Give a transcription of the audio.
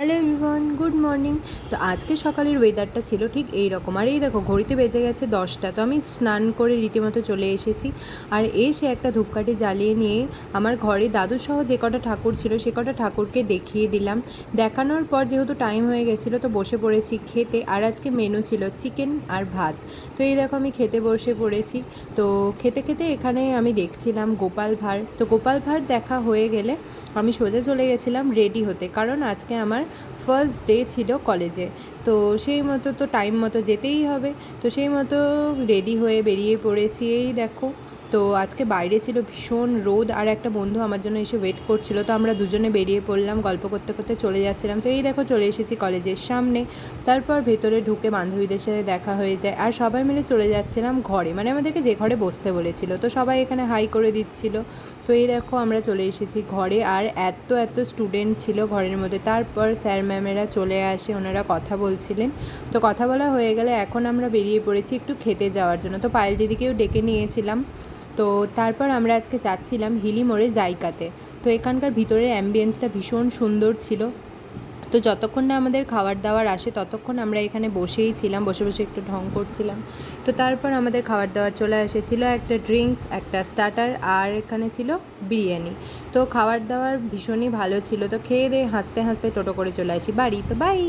Hello everyone, good morning. তো আজকে সকালের ওয়েদারটা ছিল ঠিক এই রকম। আর এই দেখো ঘড়িতে বেজে গেছে 10টা। তো আমি স্নান করে রীতিমতো চলে এসেছি। আর এসে একটা ধূপকাঠি জ্বালিয়ে নিয়ে আমার ঘরে দাদুসহ যে কটা ঠাকুর ছিল সে কটা ঠাকুরকে দেখিয়ে দিলাম। দেখানোর পর যেহেতু টাইম হয়ে গেছিলো তো বসে পড়েছি খেতে। আর আজকে মেনু ছিল চিকেন আর ভাত। তো এই দেখো আমি খেতে বসে পড়েছি। তো খেতে খেতে এখানে আমি দেখছিলাম গোপাল ভাঁড়। তো গোপাল ভাঁড় দেখা হয়ে গেলে আমি সোজা চলে গেছিলাম রেডি হতে, কারণ আজকে আমার ফার্স্ট ডে ছিল কলেজে। তো সেই মতো তো টাইম মতো যেতেই হবে। তো সেই মতো রেডি হয়ে বেরিয়ে পড়েছি। এই দেখো, তো আজকে বাইরে ছিল ভীষণ রোদ, আর একটা বন্ধু আমার জন্য এসে ওয়েট করছিল। তো আমরা দুজনে বেরিয়ে পড়লাম, গল্প করতে করতে চলে যাচ্ছিলাম। তো এই দেখো চলে এসেছি কলেজের সামনে। তারপর ভেতরে ঢুকে বান্ধবীদের সাথে দেখা হয়ে যায়, আর সবাই মিলে চলে যাচ্ছিলাম ঘরে, মানে আমাদেরকে যে ঘরে বসতে বলেছিল। তো সবাই এখানে হাই করে দিচ্ছিল। তো এই দেখো আমরা চলে এসেছি ঘরে, আর এত এত স্টুডেন্ট ছিল ঘরের মধ্যে। তারপর স্যার ম্যামেরা চলে আসে, ওনারা কথা বলছিলেন। তো কথা বলা হয়ে গেলে এখন আমরা বেরিয়ে পড়েছি একটু খেতে যাওয়ার জন্য। তো পায়েল দিদিকেও ডেকে নিয়েছিলাম। তো তারপর আমরা আজকে যাচ্ছিলাম হিলি মোড়ে জায়গাতে। তো এখানকার ভিতরের অ্যাম্বিয়েন্সটা ভীষণ সুন্দর ছিল। তো যতক্ষণ না আমাদের খাবার দাবার আসে ততক্ষণ আমরা এখানে বসেই ছিলাম, বসে বসে একটু ঢং করছিলাম। তো তারপর আমাদের খাবার দাবার চলে এসেছিলো, একটা ড্রিঙ্কস, একটা স্টার্টার, আর এখানে ছিল বিরিয়ানি। তো খাবার দাবার ভীষণই ভালো ছিল। তো খেয়ে দিয়ে হাসতে হাসতে টোটো করে চলে আসি বাড়ি। তো বাই।